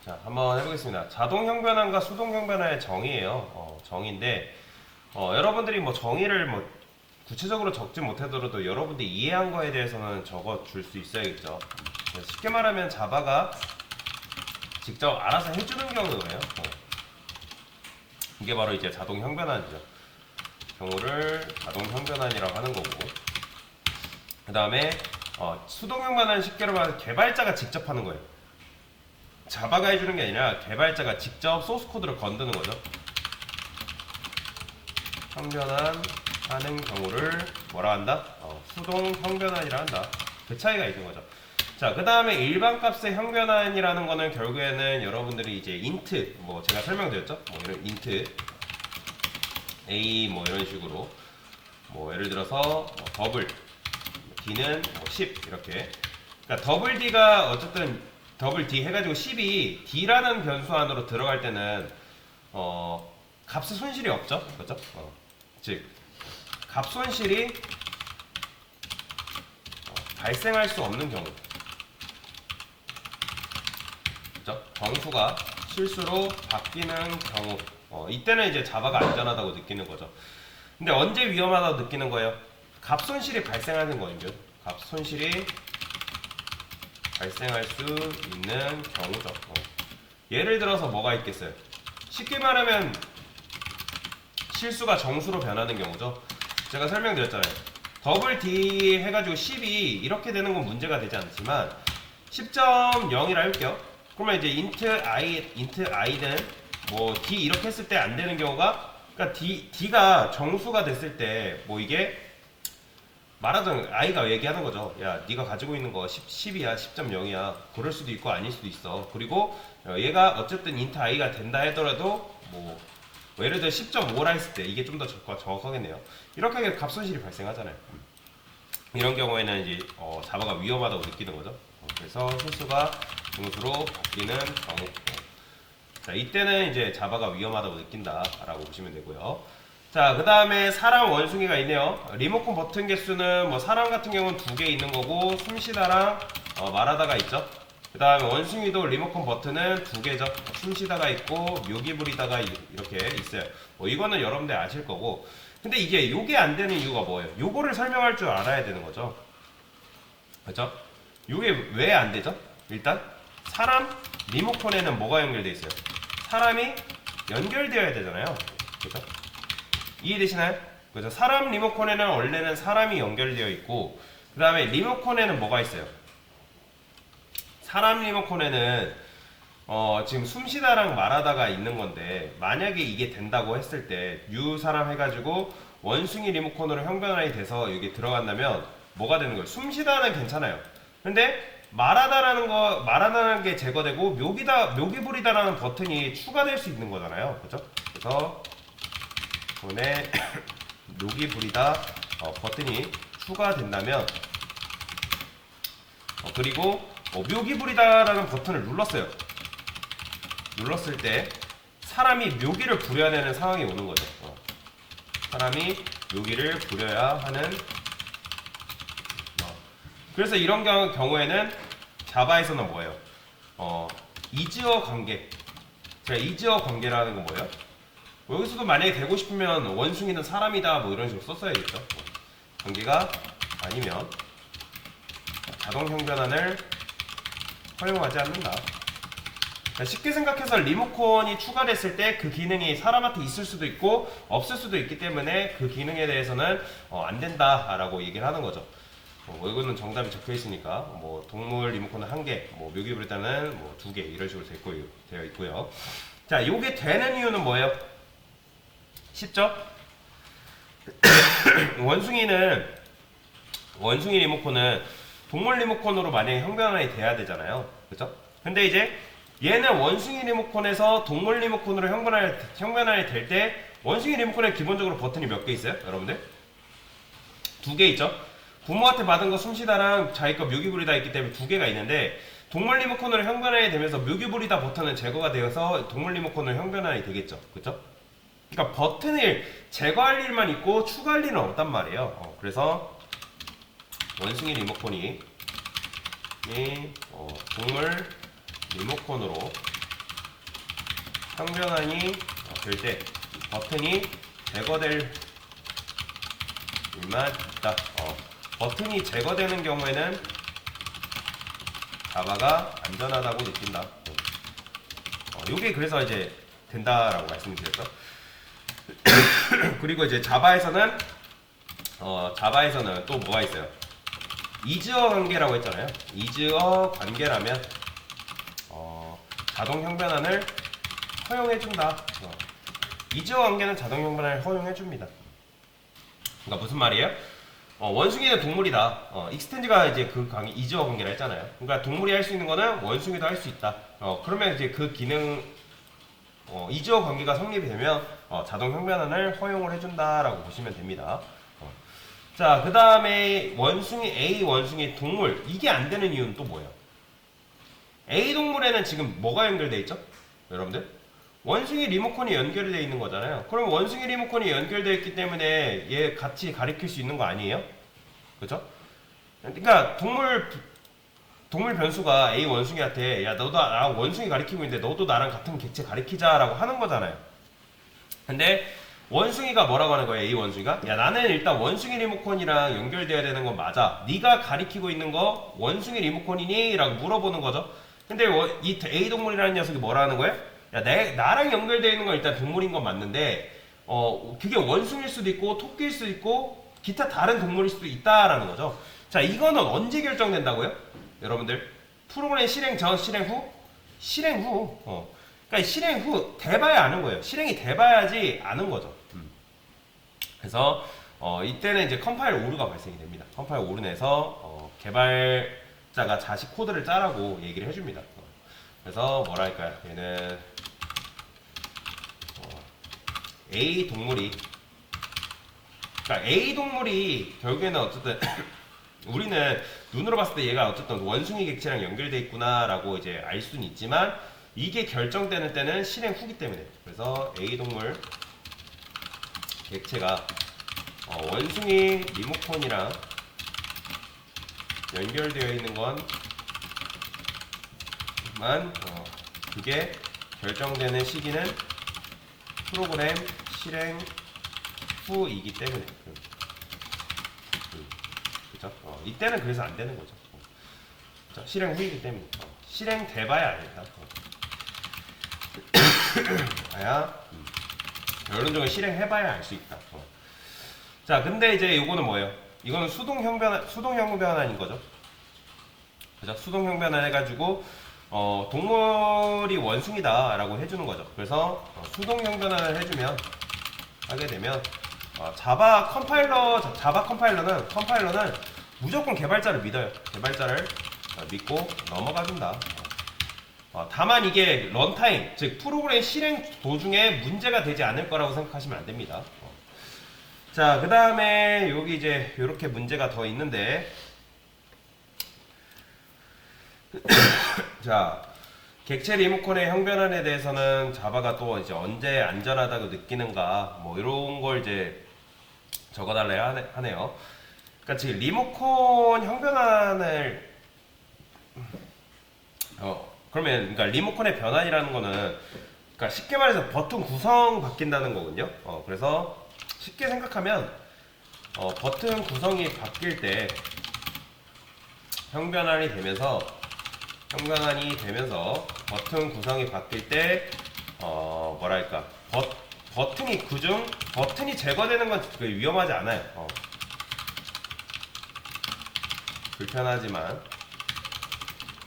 자, 한번 해보겠습니다. 자동 형변환과 수동 형변환의 정의예요. 정의인데, 여러분들이 뭐 정의를 뭐 구체적으로 적지 못하더라도 여러분들이 이해한 거에 대해서는 적어 줄 수 있어야겠죠. 그래서 쉽게 말하면 자바가 직접 알아서 해주는 경우예요. 이게 바로 이제 자동 형변환이죠. 경우를 자동 형변환이라고 하는 거고, 그 다음에 수동 형변환은 쉽게 말해서 개발자가 직접 하는 거예요. 자바가 해주는 게 아니라 개발자가 직접 소스 코드를 건드는 거죠. 형변환 하는 경우를 뭐라 한다? 수동 형변환이라 한다. 그 차이가 있는 거죠. 자, 그 다음에 일반 값의 형변환이라는 거는 결국에는 여러분들이 이제 int, 뭐 제가 설명드렸죠? 뭐 이런 int, a 뭐 이런 식으로, 뭐 예를 들어서 더블, d는 뭐 10 이렇게. 그러니까 더블 d가 어쨌든 더블 d 해가지고 10이 d라는 변수 안으로 들어갈 때는 값의 손실이 없죠, 그렇죠? 즉 값 손실이 발생할 수 없는 경우, 그렇죠? 정수가 실수로 바뀌는 경우, 이때는 이제 자바가 안전하다고 느끼는 거죠. 근데 언제 위험하다고 느끼는 거예요? 값 손실이 발생하는 거예요. 값 손실이 발생할 수 있는 경우죠. 예를 들어서 뭐가 있겠어요? 쉽게 말하면 실수가 정수로 변하는 경우죠. 제가 설명드렸잖아요. 더블 D 해가지고 10이 이렇게 되는 건 문제가 되지 않지만 10.0이라 할게요. 그러면 이제 int i는 뭐 D 이렇게 했을 때 안 되는 경우가, 그러니까 D가 정수가 됐을 때 뭐 이게 말하자면 i가 얘기하는 거죠. 야, 네가 가지고 있는 거 10이야, 10.0이야. 그럴 수도 있고 아닐 수도 있어. 그리고 얘가 어쨌든 int i가 된다 하더라도 뭐 예를 들어 10.5라 했을 때 이게 좀 더 정확하겠네요. 이렇게 하게 값 손실이 발생하잖아요. 이런 경우에는 이제 자바가 위험하다고 느끼는 거죠. 그래서 실수가 정수로 바뀌는 경우. 자, 이때는 이제 자바가 위험하다고 느낀다라고 보시면 되고요. 자, 그 다음에 사람 원숭이가 있네요. 리모컨 버튼 개수는 뭐 사람 같은 경우는 2개 있는 거고, 숨쉬다랑 말하다가 있죠. 그 다음에 원숭이도 리모컨 버튼은 2개죠. 숨쉬다가 있고 묘기 부리다가 이렇게 있어요. 이거는 여러분들 아실 거고, 근데 이게 요게 안 되는 이유가 뭐예요? 요거를 설명할 줄 알아야 되는 거죠. 그렇죠? 요게 왜 안 되죠? 일단 사람 리모컨에는 뭐가 연결되어 있어요? 사람이 연결되어야 되잖아요. 그렇죠? 이해되시나요? 그래서 사람 리모컨에는 원래는 사람이 연결되어 있고, 그 다음에 리모컨에는 뭐가 있어요? 사람 리모컨에는 지금 숨쉬다랑 말하다가 있는 건데, 만약에 이게 된다고 했을 때 사람 해가지고 원숭이 리모컨으로 형변환이 돼서 여기 들어간다면 뭐가 되는 거예요? 숨쉬다는 괜찮아요. 근데 말하다는 게 제거되고 묘기 부리다라는 버튼이 추가될 수 있는 거잖아요. 그죠? 그래서 이번에 묘기 부리다 버튼이 추가된다면, 그리고 묘기 부리다라는 버튼을 눌렀을 때 사람이 묘기를 부려야 되는 상황이 오는 거죠. 사람이 묘기를 부려야 하는. 그래서 이런 경우에는 자바에서는 뭐예요? 이즈어 관계. 제가 이즈어 관계라는 건 뭐예요? 여기서도 만약에 되고 싶으면 원숭이는 사람이다 뭐 이런 식으로 썼어야겠죠. 관계가 아니면 자동 형변환을 허용하지 않는다. 쉽게 생각해서 리모컨이 추가됐을 때 그 기능이 사람한테 있을 수도 있고 없을 수도 있기 때문에 그 기능에 대해서는 안 된다라고 얘기를 하는 거죠. 이거는 정답이 적혀 있으니까 뭐 동물 리모컨은 1개, 뭐 묘기 부리다는 뭐 2개 이런 식으로 되어 있고요. 자, 요게 되는 이유는 뭐예요? 쉽죠? 원숭이 리모컨은 동물 리모컨으로 만약에 형변환이 돼야 되잖아요. 그죠? 근데 이제 얘는 원숭이 리모컨에서 동물 리모컨으로 형변환이 될 때 원숭이 리모컨에 기본적으로 버튼이 몇 개 있어요? 여러분들? 2개 있죠? 부모한테 받은 거 숨쉬다랑 자기 거 묘기 부리다 있기 때문에 2개가 있는데, 동물 리모컨으로 형변환이 되면서 묘기 부리다 버튼은 제거가 되어서 동물 리모컨으로 형변환이 되겠죠. 그죠? 그러니까 버튼을 제거할 일만 있고 추가할 일은 없단 말이에요. 그래서 원숭이 리모컨이 동물 리모컨으로 형변환이 될 때 버튼이 제거될 일만 있다. 버튼이 제거되는 경우에는 자바가 안전하다고 느낀다. 요게 그래서 이제 된다라고 말씀드렸죠. 그리고 이제 자바에서는 또 뭐가 있어요? 이즈어 관계라고 했잖아요. 이즈어 관계라면 자동 형변환을 허용해준다. 이즈어 관계는 자동 형변환을 허용해줍니다. 그러니까 무슨 말이에요? 원숭이는 동물이다. 익스텐드가 이제 그 강의 이즈어 관계라 했잖아요. 그러니까 동물이 할 수 있는 거는 원숭이도 할 수 있다. 그러면 이제 그 기능 이즈어 관계가 성립이 되면 자동 형변환을 허용을 해준다라고 보시면 됩니다. 자, 그 다음에 원숭이 A 원숭이 동물 이게 안 되는 이유는 또 뭐예요? A 동물에는 지금 뭐가 연결돼 있죠? 여러분들? 원숭이 리모컨이 연결되어 있는 거잖아요. 그럼 원숭이 리모컨이 연결되어 있기 때문에 얘 같이 가리킬 수 있는 거 아니에요? 그죠? 그러니까 동물 변수가 A 원숭이한테 야 너도 나 원숭이 가리키고 있는데 너도 나랑 같은 객체 가리키자라고 하는 거잖아요. 근데 원숭이가 뭐라고 하는 거예요? A 원숭이가 야 나는 일단 원숭이 리모컨이랑 연결돼야 되는 건 맞아. 네가 가리키고 있는 거 원숭이 리모컨이니? 라고 물어보는 거죠. 근데 이 A 동물이라는 녀석이 뭐라 하는 거예요? 야 나랑 연결되어 있는 건 일단 동물인 건 맞는데 그게 원숭이일 수도 있고 토끼일 수도 있고 기타 다른 동물일 수도 있다라는 거죠. 자, 이거는 언제 결정된다고요? 여러분들 프로그램 실행 전, 실행 후? 실행 후. 그러니까 실행 후 돼봐야 아는 거예요. 실행이 돼봐야지 아는 거죠. 그래서 이때는 이제 컴파일 오류가 발생이 됩니다. 컴파일 오류 내서 개발자가 자식 코드를 짜라고 얘기를 해줍니다. 그래서 뭐랄까요? 얘는 A 동물이 그러니까 A 동물이 결국에는 어쨌든 우리는 눈으로 봤을 때 얘가 어쨌든 원숭이 객체랑 연결돼 있구나라고 이제 알 수는 있지만 이게 결정되는 때는 실행 후기 때문에 그래서 A 동물 객체가 원숭이 리모컨이랑 연결되어 있는 것만 그게 결정되는 시기는 프로그램 실행 후이기 때문에 그죠? 이때는 그래서 안 되는 거죠. 그죠? 실행 후이기 때문에 실행 돼봐야 알겠다. 아야 결론적으로 실행해봐야 알 수 있다. 자, 근데 이제 요거는 뭐예요? 이거는 수동 형변환인 거죠. 그죠? 수동 형변환 해가지고 동물이 원숭이다라고 해주는 거죠. 그래서 수동 형변환을 하게 되면 자바 컴파일러는 무조건 개발자를 믿어요. 개발자를 믿고 넘어가준다. 다만 이게 런타임, 즉 프로그램 실행 도중에 문제가 되지 않을 거라고 생각하시면 안 됩니다. 자, 그 다음에 여기 이제 이렇게 문제가 더 있는데, 자, 객체 리모컨의 형변환에 대해서는 자바가 또 이제 언제 안전하다고 느끼는가, 뭐 이런 걸 이제 적어달래야 하네요. 그러니까 지금 리모컨 형변환을 그러면 그러니까 리모컨의 변환이라는 거는 그러니까 쉽게 말해서 버튼 구성 바뀐다는 거거든요. 그래서 쉽게 생각하면 버튼 구성이 바뀔 때 형변환이 되면서 버튼 구성이 바뀔 때 뭐랄까 버튼이 제거되는 건 위험하지 않아요. 불편하지만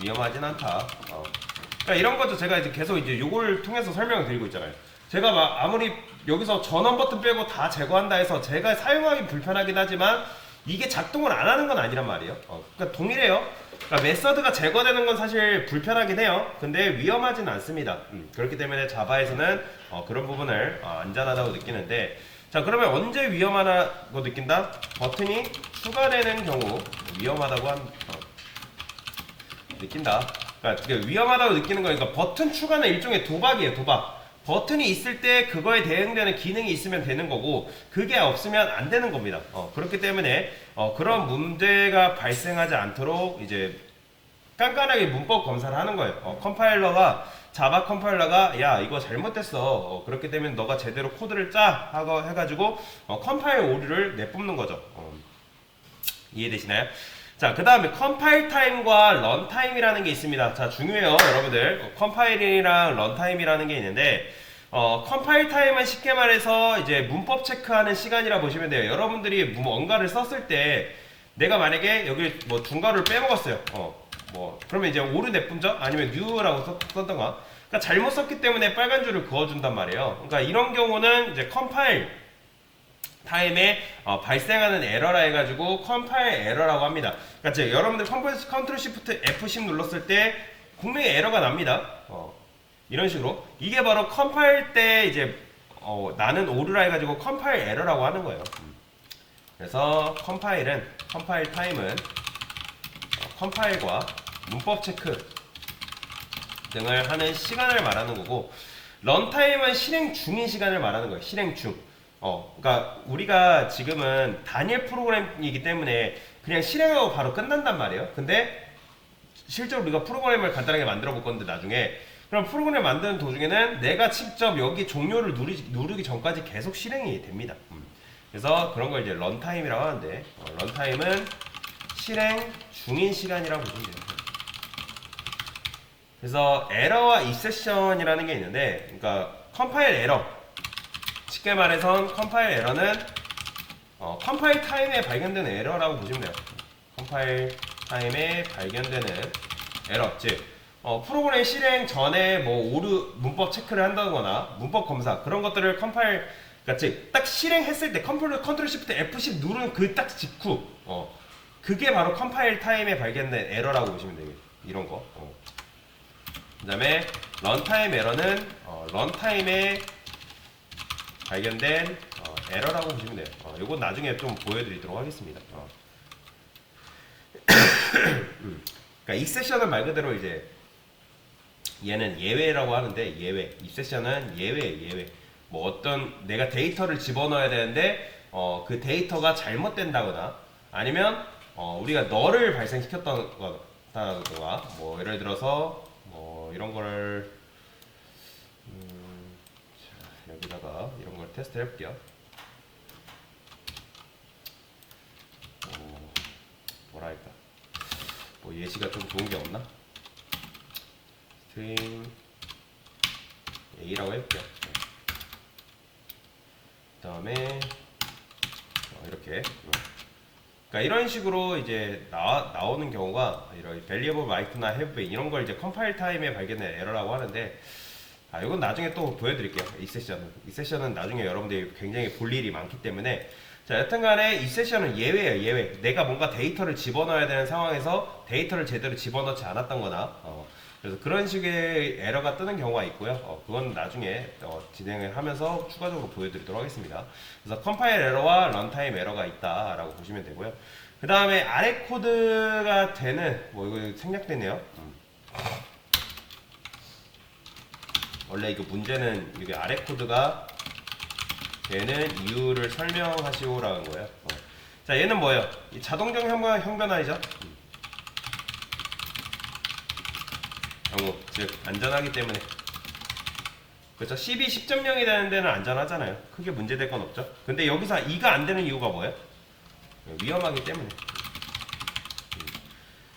위험하진 않다. 그러니까 이런 것도 제가 이제 계속 이제 요걸 통해서 설명을 드리고 있잖아요. 제가 막 아무리 여기서 전원 버튼 빼고 다 제거한다 해서 제가 사용하기 불편하긴 하지만 이게 작동을 안 하는 건 아니란 말이에요. 그러니까 동일해요. 그러니까 메서드가 제거되는 건 사실 불편하긴 해요. 근데 위험하진 않습니다. 그렇기 때문에 자바에서는 그런 부분을 안전하다고 느끼는데, 자, 그러면 언제 위험하다고 느낀다? 버튼이 추가되는 경우 위험하다고 느낀다. 그러니까 위험하다고 느끼는 거니까 버튼 추가는 일종의 도박이에요. 도박. 버튼이 있을 때 그거에 대응되는 기능이 있으면 되는 거고 그게 없으면 안 되는 겁니다. 그렇기 때문에 그런 문제가 발생하지 않도록 이제 깐깐하게 문법 검사를 하는 거예요. 컴파일러가 자바 컴파일러가 야 이거 잘못됐어 그렇기 때문에 너가 제대로 코드를 짜 하고 해가지고 컴파일 오류를 내뿜는 거죠. 이해되시나요? 자, 그 다음에 컴파일 타임과 런 타임이라는 게 있습니다. 자, 중요해요, 여러분들. 컴파일이랑 런 타임이라는 게 있는데, 컴파일 타임은 쉽게 말해서 이제 문법 체크하는 시간이라 보시면 돼요. 여러분들이 뭔가를 썼을 때, 내가 만약에 여기 뭐 중괄호를 빼먹었어요. 그러면 이제 오류 내뿜죠? 아니면 new라고 썼던가. 그러니까 잘못 썼기 때문에 빨간 줄을 그어준단 말이에요. 그러니까 이런 경우는 이제 컴파일 타임에 발생하는 에러라 해가지고 컴파일 에러라고 합니다. 그러니까 여러분들 컨트롤 시프트 F10 눌렀을 때 분명히 에러가 납니다. 이런 식으로 이게 바로 컴파일 때 이제 나는 오류라 해가지고 컴파일 에러라고 하는 거예요. 그래서 컴파일 타임은 컴파일과 문법 체크 등을 하는 시간을 말하는 거고, 런타임은 실행 중인 시간을 말하는 거예요. 실행 중. 그러니까 우리가 지금은 단일 프로그램이기 때문에 그냥 실행하고 바로 끝난단 말이에요. 근데 실제로 우리가 프로그램을 간단하게 만들어 볼 건데 나중에 그럼 프로그램 만드는 도중에는 내가 직접 여기 종료를 누르기 전까지 계속 실행이 됩니다. 그래서 그런 걸 이제 런타임이라고 하는데 런타임은 실행 중인 시간이라고 보시면 돼요. 그래서 에러와 익셉션이라는 게 있는데, 그러니까 컴파일 에러, 쉽게 말해서 컴파일 에러는 컴파일 타임에 발견되는 에러라고 보시면 돼요. 컴파일 타임에 발견되는 에러, 즉 프로그램 실행 전에 뭐 오류 문법 체크를 한다거나 문법 검사 그런 것들을 컴파일, 그러니까 즉 딱 실행했을 때 컨트롤 시프트 F10 누르는 그 딱 직후 그게 바로 컴파일 타임에 발견된 에러라고 보시면 돼요. 이런 거. 그 다음에 런타임 에러는 런타임에 발견된 에러라고 보시면 돼요. 이건 나중에 좀 보여드리도록 하겠습니다. 그러니까 익셉션은 말 그대로 이제 얘는 예외라고 하는데, 예외, 익셉션은 예외. 뭐 어떤 내가 데이터를 집어넣어야 되는데 그 데이터가 잘못된다거나 아니면 우리가 널을 발생시켰다거나 뭐 예를 들어서 이런 거를 자, 여기다가 이런 걸 테스트 해볼게요. 뭐라 할까? 뭐 예시가 좀 좋은 게 없나? 스트링 A라고 해볼게요. 그 다음에 이렇게. 그러니까 이런 식으로 이제 나오는 경우가 이런 variable might나 have 이런 걸 이제 컴파일 타임에 발견된 에러라고 하는데, 이건 나중에 또 보여드릴게요. 익셉션은 나중에 여러분들이 굉장히 볼 일이 많기 때문에. 자, 여튼간에 익셉션은 예외예요. 예외. 내가 뭔가 데이터를 집어넣어야 되는 상황에서 데이터를 제대로 집어넣지 않았던거나 그래서 그런 식의 에러가 뜨는 경우가 있고요. 그건 나중에 진행을 하면서 추가적으로 보여드리도록 하겠습니다. 그래서 컴파일 에러와 런타임 에러가 있다라고 보시면 되고요. 그 다음에 아래 코드가 되는 이거 생략되네요. 원래 이거 문제는 이게 아래 코드가 되는 이유를 설명하시오라는 거예요. 자, 얘는 뭐예요? 자동적 형변화이죠. 경우, 즉 안전하기 때문에. 그렇죠? 12, 10.0이 되는 데는 안전하잖아요. 크게 문제될 건 없죠. 근데 여기서 2가 안 되는 이유가 뭐예요? 위험하기 때문에.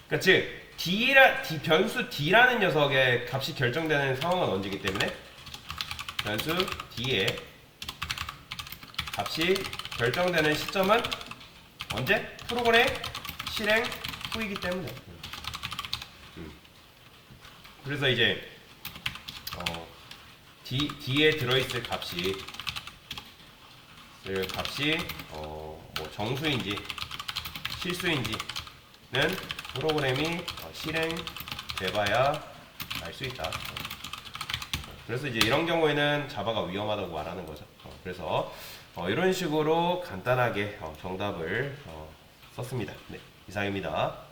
그러니까 즉 변수 D라는 녀석의 값이 결정되는 상황은 언제이기 때문에 변수 D의 값이 결정되는 시점은 언제? 프로그램 실행 후이기 때문에. 그래서 이제 D에 들어있을 값이 뭐 정수인지 실수인지는 프로그램이 실행돼봐야 알 수 있다. 그래서 이제 이런 경우에는 자바가 위험하다고 말하는 거죠. 그래서 이런 식으로 간단하게 정답을 썼습니다. 네, 이상입니다.